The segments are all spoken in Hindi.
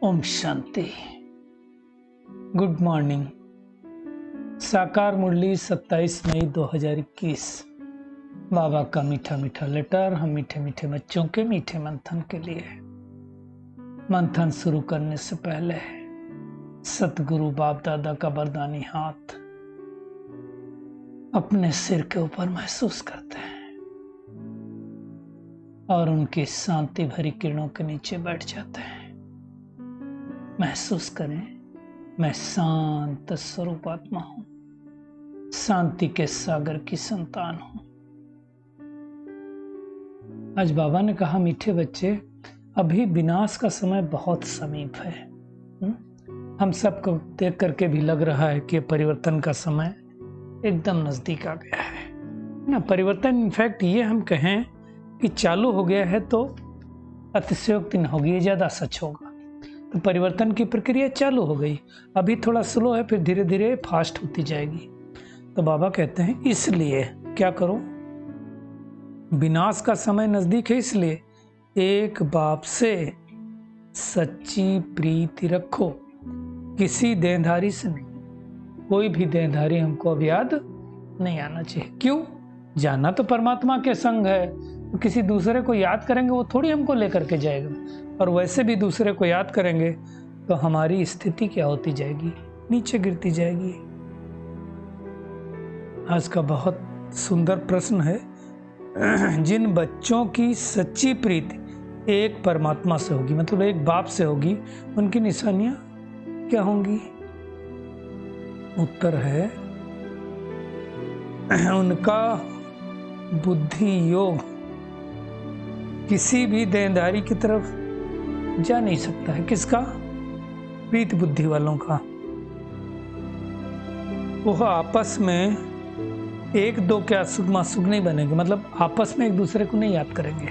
ओम शांति। Good morning. साकार मुरली 27 मई 2021। बाबा का मीठा मीठा लेटर हम मीठे मीठे बच्चों के मीठे मंथन के लिए। मंथन शुरू करने से पहले सतगुरु बाप दादा का वरदानी हाथ अपने सिर के ऊपर महसूस करते हैं और उनकी शांति भरी किरणों के नीचे बैठ जाते हैं। महसूस करें, मैं शांत स्वरूप आत्मा हूं, शांति के सागर की संतान हूं। आज बाबा ने कहा, मीठे बच्चे, अभी विनाश का समय बहुत समीप है। हम सबको देख करके भी लग रहा है कि परिवर्तन का समय एकदम नजदीक आ गया है ना। परिवर्तन इनफैक्ट ये हम कहें कि चालू हो गया है तो अतिशयोक्ति न होगी, ये ज्यादा सच होगा। तो परिवर्तन की प्रक्रिया चालू हो गई, अभी थोड़ा स्लो है, फिर धीरे धीरे फास्ट होती जाएगी। तो बाबा कहते हैं इसलिए क्या करो, विनाश का समय नजदीक है, इसलिए एक बाप से सच्ची प्रीति रखो, किसी देहधारी से नहीं। कोई भी देहधारी हमको अब याद नहीं आना चाहिए। क्यों? जाना तो परमात्मा के संग है, तो किसी दूसरे को याद करेंगे वो थोड़ी हमको लेकर के जाएगा। और वैसे भी दूसरे को याद करेंगे तो हमारी स्थिति क्या होती जाएगी? नीचे गिरती जाएगी। आज का बहुत सुंदर प्रश्न है। जिन बच्चों की सच्ची प्रीति एक परमात्मा से होगी, मतलब एक बाप से होगी, उनकी निशानियां क्या होंगी? उत्तर है, उनका बुद्धि योग किसी भी देनदारी की तरफ जा नहीं सकता है। किसका? प्रीत बुद्धि वालों का। वह आपस में एक दो क्या सुग नहीं बनेंगे, मतलब आपस में एक दूसरे को नहीं याद करेंगे।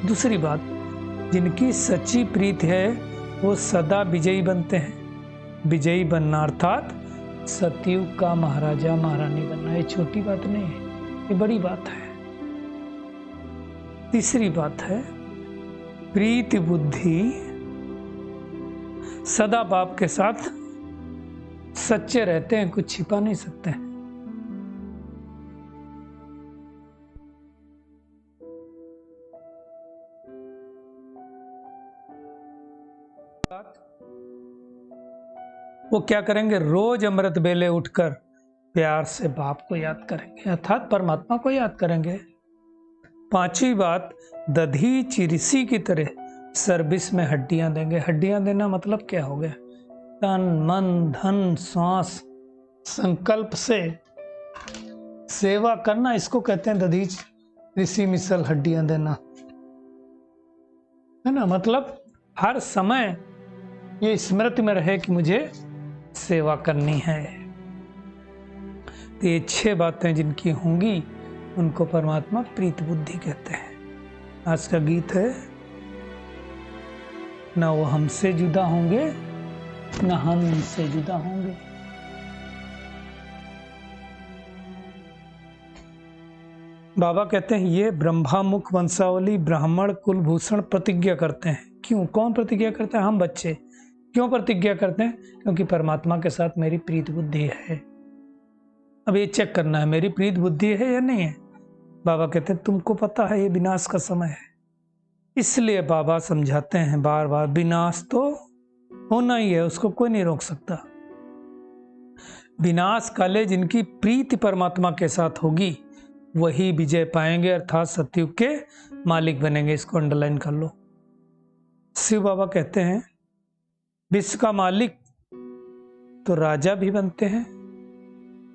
दूसरी बात, जिनकी सच्ची प्रीत है वो सदा विजयी बनते हैं। विजयी बनना अर्थात सतयुग का महाराजा महारानी बनना, ये छोटी बात नहीं है, ये बड़ी बात है। तीसरी बात है, प्रीति बुद्धि सदा बाप के साथ सच्चे रहते हैं, कुछ छिपा नहीं सकते हैं। वो क्या करेंगे? रोज अमृत बेले उठकर प्यार से बाप को याद करेंगे, अर्थात परमात्मा को याद करेंगे। पांचवी बात, दधीच ऋषि की तरह सर्विस में हड्डियां देंगे। हड्डियां देना मतलब क्या हो गया? तन मन धन श्वास संकल्प से सेवा करना, इसको कहते हैं दधीच ऋषि मिसल हड्डियां देना, है ना। मतलब हर समय ये स्मृति में रहे कि मुझे सेवा करनी है। तो ये 6 बातें जिनकी होंगी उनको परमात्मा प्रीत बुद्धि कहते हैं। आज का गीत है, ना वो हमसे जुदा होंगे ना हम उनसे जुदा होंगे। बाबा कहते हैं ये ब्रह्मा मुख वंशावली ब्राह्मण कुलभूषण प्रतिज्ञा करते हैं। क्यों? कौन प्रतिज्ञा करते हैं? हम बच्चे। क्यों प्रतिज्ञा करते हैं? क्योंकि परमात्मा के साथ मेरी प्रीत बुद्धि है। अब ये चेक करना है मेरी प्रीत बुद्धि है या नहीं है। बाबा कहते हैं तुमको पता है ये विनाश का समय है, इसलिए बाबा समझाते हैं बार बार, विनाश तो होना ही है, उसको कोई नहीं रोक सकता। विनाश काले जिनकी प्रीति परमात्मा के साथ होगी वही विजय पाएंगे, अर्थात सतयुग के मालिक बनेंगे। इसको अंडरलाइन कर लो। शिव बाबा कहते हैं विश्व का मालिक तो राजा भी बनते हैं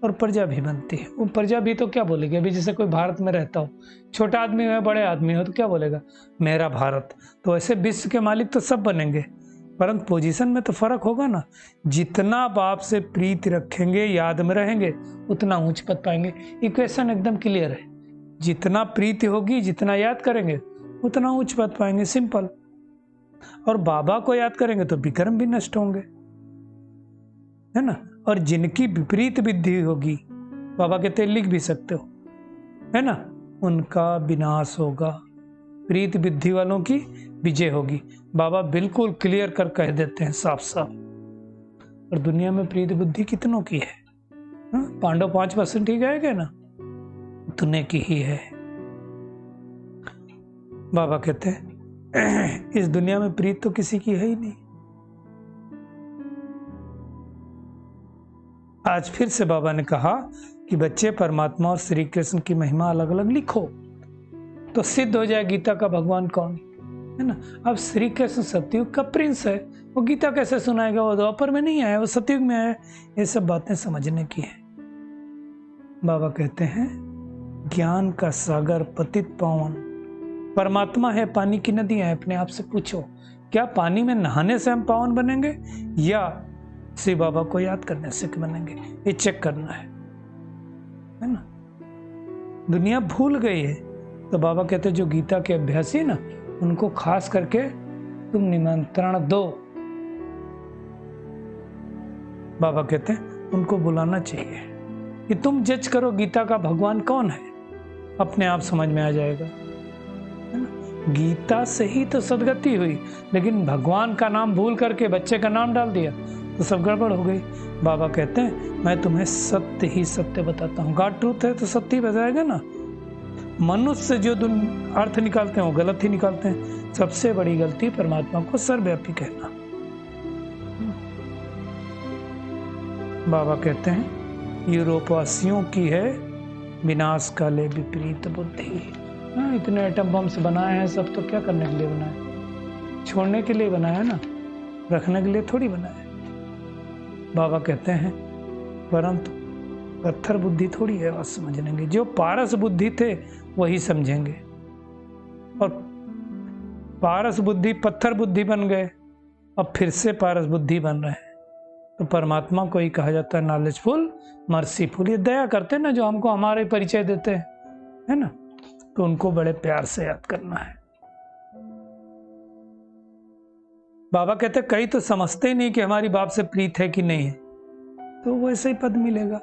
और प्रजा भी बनती है। वो प्रजा भी तो क्या बोलेगी? अभी जैसे कोई भारत में रहता हो, छोटा आदमी हो बड़े आदमी हो, तो क्या बोलेगा? मेरा भारत। तो ऐसे विश्व के मालिक तो सब बनेंगे, परंतु पोजीशन में तो फर्क होगा ना। जितना बाप से प्रीति रखेंगे, याद में रहेंगे, उतना ऊंच पद पाएंगे। इक्वेशन एकदम क्लियर है। जितना प्रीति होगी, जितना याद करेंगे, उतना ऊंच पद पाएंगे। सिंपल। और बाबा को याद करेंगे तो विक्रम भी नष्ट होंगे, है ना। और जिनकी विपरीत बुद्धि होगी, बाबा कहते लिख भी सकते हो, है ना, उनका विनाश होगा। प्रीति बुद्धि वालों की विजय होगी। बाबा बिल्कुल क्लियर कर कह देते हैं साफ साफ। और दुनिया में प्रीति बुद्धि कितनों की है? पांडव 5% ही गए ना, उतने की ही है। बाबा कहते हैं इस दुनिया में प्रीत तो किसी की है ही नहीं। आज फिर से बाबा ने कहा कि बच्चे परमात्मा और श्री कृष्ण की महिमा अलग अलग लिखो, तो सिद्ध हो जाए गीता का भगवान कौन है ना। अब श्री कृष्ण सतयुग का प्रिंस है, वो गीता कैसे सुनाएगा? वो द्वापर में नहीं आया, वो सतयुग में आया। ये सब बातें समझने की है। बाबा कहते हैं ज्ञान का सागर पतित पावन परमात्मा है, पानी की नदियां है। अपने आप से पूछो, क्या पानी में नहाने से हम पावन बनेंगे या शिव बाबा को याद करने से बनेंगे? ये चेक करना है ना। दुनिया भूल गई है, तो बाबा कहते जो गीता के अभ्यासी ना, उनको खास करके तुम निमंत्रण दो। बाबा कहते हैं उनको बुलाना चाहिए कि तुम जज करो गीता का भगवान कौन है, अपने आप समझ में आ जाएगा, है ना। गीता से ही तो सदगति हुई, लेकिन भगवान का नाम भूल करके बच्चे का नाम डाल दिया तो सब गड़बड़ हो गई। बाबा कहते हैं मैं तुम्हें सत्य ही सत्य बताता हूँ। गॉड ट्रूथ है तो सत्य ही बताएगा ना। मनुष्य जो अर्थ निकालते हैं वो गलत ही निकालते हैं। सबसे बड़ी गलती परमात्मा को सर्वव्यापी कहना। बाबा कहते हैं यूरोपवासियों की है विनाश काले विपरीत बुद्धि। इतने एटम बम्स बनाए हैं सब, तो क्या करने के लिए बनाए? छोड़ने के लिए बनाया ना, रखने के लिए थोड़ी बनाया। बाबा कहते हैं परंतु पत्थर बुद्धि थोड़ी है बात समझने की। जो पारस बुद्धि थे वही समझेंगे, और पारस बुद्धि पत्थर बुद्धि बन गए, अब फिर से पारस बुद्धि बन रहे हैं। तो परमात्मा को ही कहा जाता है नॉलेजफुल मर्सीफुल। ये दया करते हैं ना, जो हमको हमारे परिचय देते हैं, है ना, तो उनको बड़े प्यार से याद करना है। बाबा कहते कई तो समझते ही नहीं कि हमारी बाप से प्रीत है कि नहीं है, तो वैसे ही पद मिलेगा।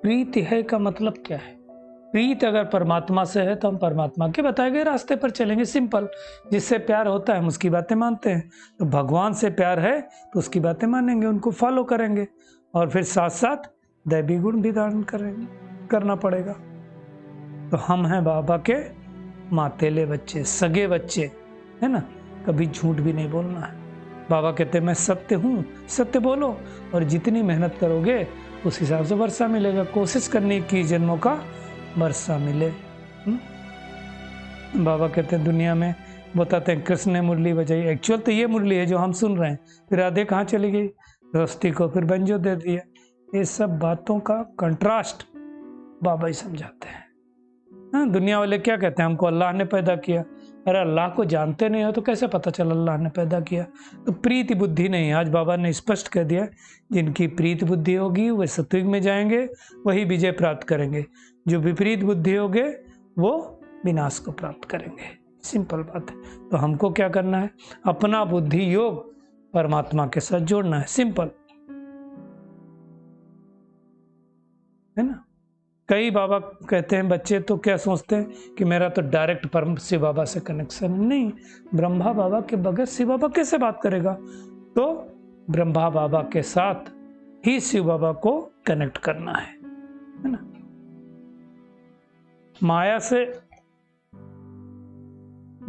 प्रीत है का मतलब क्या है? प्रीत अगर परमात्मा से है तो हम परमात्मा के बताए गए रास्ते पर चलेंगे, सिंपल। जिससे प्यार होता है हम उसकी बातें मानते हैं। तो भगवान से प्यार है तो उसकी बातें मानेंगे, उनको फॉलो करेंगे, और फिर साथ साथ दैवी गुण भी धारण करना पड़ेगा। तो हम हैं बाबा के मातेले बच्चे, सगे बच्चे, है ना। कभी झूठ भी नहीं बोलना है। बाबा कहते हैं मैं सत्य हूँ, सत्य बोलो, और जितनी मेहनत करोगे उस हिसाब से वर्षा मिलेगा। कोशिश करने की जन्मों का वर्षा मिले। बाबा कहते हैं दुनिया में बताते हैं कृष्ण ने मुरली बजाई, एक्चुअल तो ये मुरली है जो हम सुन रहे हैं। फिर राधे कहाँ चली गई? रस्ती को फिर बंजो दे दिया। ये सब बातों का कंट्रास्ट बाबा ही समझाते हैं। दुनिया वाले क्या कहते हैं? हमको अल्लाह ने पैदा किया। अरे अल्लाह को जानते नहीं हो तो कैसे पता चला अल्लाह ने पैदा किया? तो प्रीति बुद्धि नहीं। आज बाबा ने स्पष्ट कह दिया जिनकी प्रीति बुद्धि होगी वे सत्युग में जाएंगे, वही विजय प्राप्त करेंगे। जो विपरीत बुद्धि होगे वो विनाश को प्राप्त करेंगे। सिंपल बात है। तो हमको क्या करना है? अपना बुद्धि योग परमात्मा के साथ जोड़ना है, सिंपल, है ना। कई बाबा कहते हैं बच्चे तो क्या सोचते हैं कि मेरा तो डायरेक्ट परम शिव बाबा से कनेक्शन नहीं। ब्रह्मा बाबा के बगैर शिव बाबा कैसे बात करेगा? तो ब्रह्मा बाबा के साथ ही शिव बाबा को कनेक्ट करना है ना। माया से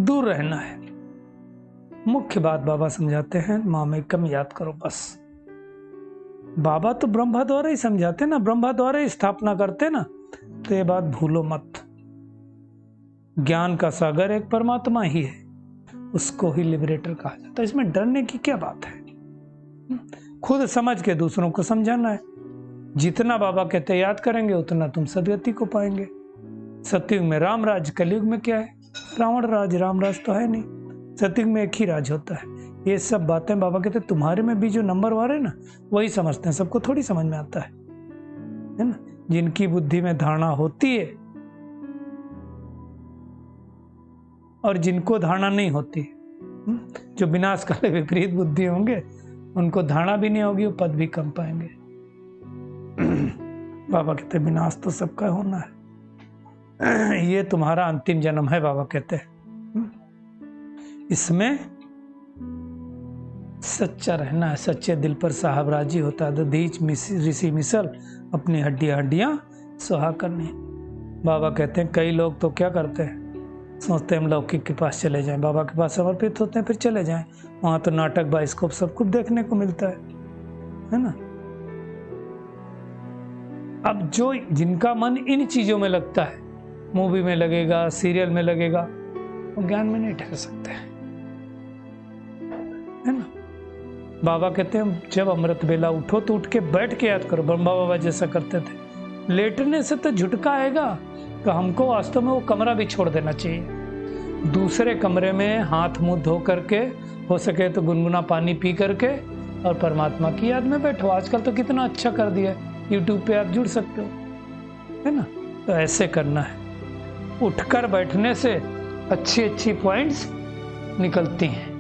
दूर रहना है। मुख्य बात बाबा समझाते हैं मामेकम याद करो बस। बाबा तो ब्रह्मा द्वारा ही समझाते ना, ब्रह्मा द्वारा ही स्थापना करते ना, तो ये बात भूलो मत। ज्ञान का सागर एक परमात्मा ही है, उसको ही लिबरेटर कहा जाता है। इसमें डरने की क्या बात है? खुद समझ के दूसरों को समझाना है। जितना बाबा कहते याद करेंगे उतना तुम सदगति को पाएंगे। सतयुग में राम राज, कलयुग में क्या है? रावण राज। राम राज तो है नहीं, सतयुग में एक ही राज होता है। ये सब बातें बाबा कहते तुम्हारे में भी जो नंबर वाले है ना वही समझते हैं, सबको थोड़ी समझ में आता है ना। जिनकी बुद्धि में धारणा होती है और जिनको धारणा नहीं होती, जो विनाश काले विपरीत बुद्धि होंगे उनको धारणा भी नहीं होगी, वो पद भी कम पाएंगे। बाबा कहते विनाश तो सबका होना है, ये तुम्हारा अंतिम जन्म है। बाबा कहते हैं इसमें सच्चा रहना है, सच्चे दिल पर साहब राजी होता है। दधीच ऋषि मिसल अपनी हड्डियां सुहा करनी। बाबा कहते हैं कई लोग तो क्या करते हैं, सोचते हैं हम लौकिक के पास चले जाएं, बाबा के पास समर्पित होते हैं, फिर चले जाएं, वहां तो नाटक बाइस्कोप सब कुछ देखने को मिलता है ना। अब जो जिनका मन इन चीजों में लगता है, मूवी में लगेगा, सीरियल में लगेगा, वो ज्ञान में नहीं ठहर सकते है ना। बाबा कहते हैं जब अमृत बेला उठो तो उठ के बैठ के याद करो। ब्रह्मा बाबा जैसा करते थे। लेटने से तो झुटका आएगा, तो हमको वास्तव में वो कमरा भी छोड़ देना चाहिए। दूसरे कमरे में हाथ मुंह धो करके, हो सके तो गुनगुना पानी पी करके और परमात्मा की याद में बैठो। आजकल तो कितना अच्छा कर दिया है, यूट्यूब पे आप जुड़ सकते हो, है ना। तो ऐसे करना है। उठकर बैठने से अच्छी अच्छी पॉइंट्स निकलती हैं,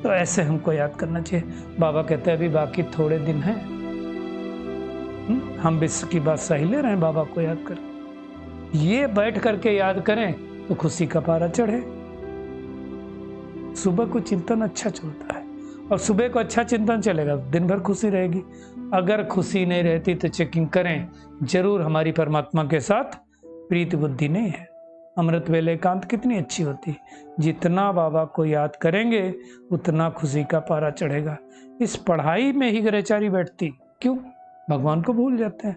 तो ऐसे हमको याद करना चाहिए। बाबा कहते हैं अभी बाकी थोड़े दिन हैं, हम विश्व की बात सही ले रहे हैं, बाबा को याद कर। ये बैठ करके याद करें तो खुशी का पारा चढ़े। सुबह को चिंतन अच्छा चलता है, और सुबह को अच्छा चिंतन चलेगा दिन भर खुशी रहेगी। अगर खुशी नहीं रहती तो चेकिंग करें, जरूर हमारी परमात्मा के साथ प्रीति बुद्धि नहीं है। अमृत वेले एकांत कितनी अच्छी होती है। जितना बाबा को याद करेंगे उतना खुशी का पारा चढ़ेगा। इस पढ़ाई में ही ग्रहचारी बैठती, क्यों? भगवान को भूल जाते हैं।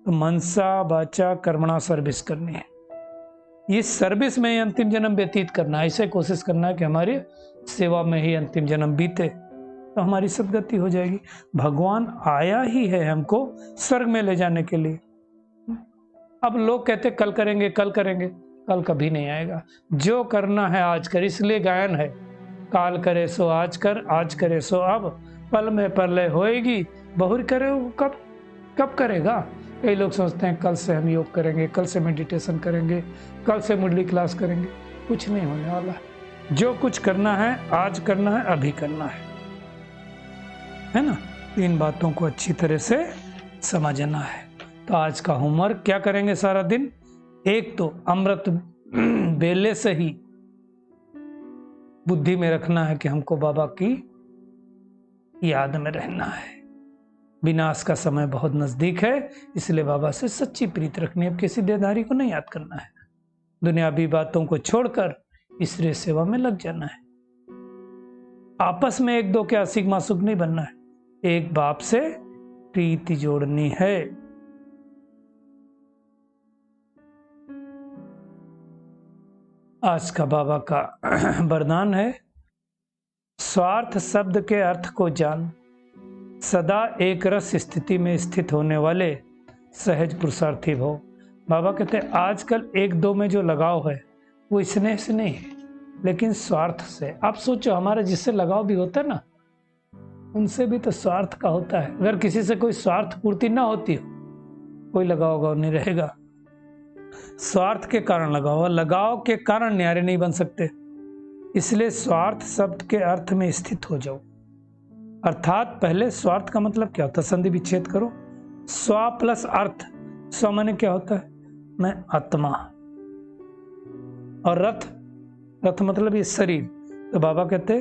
तो मनसा वाचा कर्मणा सर्विस करनी है। ये सर्विस में ही अंतिम जन्म व्यतीत करना है। ऐसे कोशिश करना है कि हमारी सेवा में ही अंतिम जन्म बीते, तो हमारी सदगति हो जाएगी। भगवान आया ही है हमको स्वर्ग में ले जाने के लिए। अब लोग कहते कल करेंगे कल करेंगे, कल कभी नहीं आएगा। जो करना है आज कर, इसलिए गायन है, काल करे सो आज कर, आज करे सो अब, पल में प्रलय होएगी, बहुर करे कब कब करेगा। कई लोग सोचते हैं कल से हम योग करेंगे, कल से मेडिटेशन करेंगे, कल से मुरली क्लास करेंगे। कुछ नहीं होने वाला। जो कुछ करना है आज करना है, अभी करना है ना। इन बातों को अच्छी तरह से समझना है। तो आज का होमवर्क क्या करेंगे सारा दिन? एक तो अमृत बेले से ही बुद्धि में रखना है कि हमको बाबा की याद में रहना है। विनाश का समय बहुत नजदीक है, इसलिए बाबा से सच्ची प्रीति रखनी है। अब किसी देहधारी को नहीं याद करना है। दुनियावी बातों को छोड़कर ईश्वरीय सेवा में लग जाना है। आपस में एक दो के आशिक मासुक नहीं बनना है। एक बाप से प्रीति जोड़नी है। आज का बाबा का वरदान है, स्वार्थ शब्द के अर्थ को जान, सदा एक रस स्थिति में स्थित होने वाले सहज पुरुषार्थी भव। बाबा कहते हैं आजकल एक दो में जो लगाव है वो स्नेह से नहीं है, लेकिन स्वार्थ से। आप सोचो, हमारा जिससे लगाव भी होता है ना, उनसे भी तो स्वार्थ का होता है। अगर किसी से कोई स्वार्थ पूर्ति ना होती हो, कोई लगाव नहीं रहेगा। स्वार्थ के कारण लगाव, लगाव के कारण न्यारे नहीं बन सकते। इसलिए स्वार्थ शब्द के अर्थ में स्थित हो जाओ। अर्थात पहले स्वार्थ का मतलब क्या होता है, संधि विच्छेद करो। स्व प्लस अर्थ। स्व माने क्या होता है? मैं आत्मा। और रथ, रथ मतलब ये शरीर। तो बाबा कहते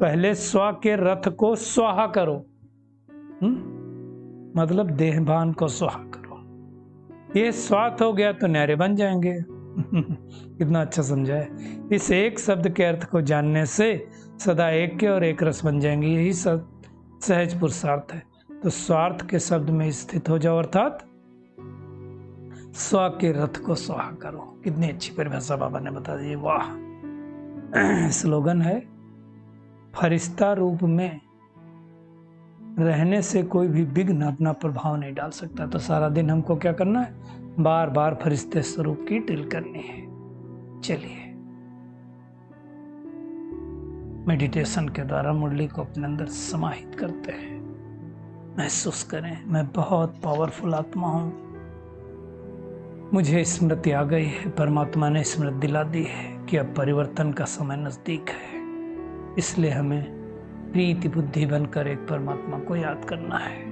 पहले स्व के रथ को स्वाहा करो, मतलब देहभान को स्वाहा करो। ये स्वार्थ हो गया तो न्यारे बन जाएंगे। कितना अच्छा समझा है। इस एक शब्द के अर्थ को जानने से सदा एक के और एक रस बन जाएंगे। यही सहज पुरुषार्थ है। तो स्वार्थ के शब्द में स्थित हो जाओ, अर्थात स्व के रथ को स्वाहा करो। कितनी अच्छी परिभाषा बाबा ने बता दी। वाह। स्लोगन है, फरिश्ता रूप में रहने से कोई भी विघ्न अपना प्रभाव नहीं डाल सकता। तो सारा दिन हमको क्या करना है? बार बार फरिश्ते स्वरूप की ड्रिल करनी है। चलिए मेडिटेशन के द्वारा मुरली को अपने अंदर समाहित करते हैं। महसूस करें मैं बहुत पावरफुल आत्मा हूं। मुझे स्मृति आ गई है, परमात्मा ने स्मृति दिला दी है कि अब परिवर्तन का समय नजदीक है। इसलिए हमें प्रीति बुद्धि बनकर एक परमात्मा को याद करना है।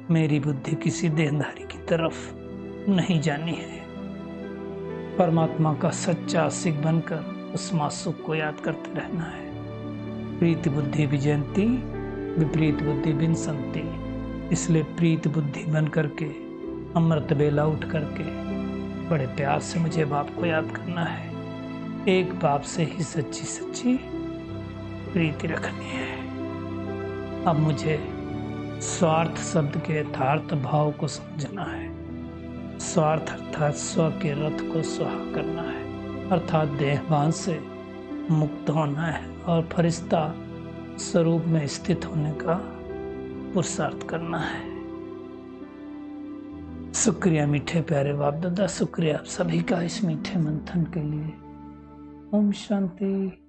मेरी बुद्धि किसी देहधारी की तरफ नहीं जानी है। परमात्मा का सच्चा आशिक बनकर उस मासुक को याद करते रहना है। प्रीति बुद्धि विजयंती विपरीत बुद्धि विनसंती। इसलिए प्रीत बुद्धि बन करके अमृत बेला उठ करके बड़े प्यार से मुझे बाप को याद करना है। एक बाप से ही सच्ची सच्ची प्रीति रखनी है। अब मुझे स्वार्थ शब्द के यथार्थ भाव को समझना है। स्वार्थ अर्थात स्व के रथ को स्वाहा करना है, अर्थात देहभान से मुक्त होना है और फरिश्ता स्वरूप में स्थित होने का पुरुषार्थ करना है। शुक्रिया मीठे प्यारे बाप दादा, शुक्रिया आप सभी का इस मीठे मंथन के लिए। ओम शांति।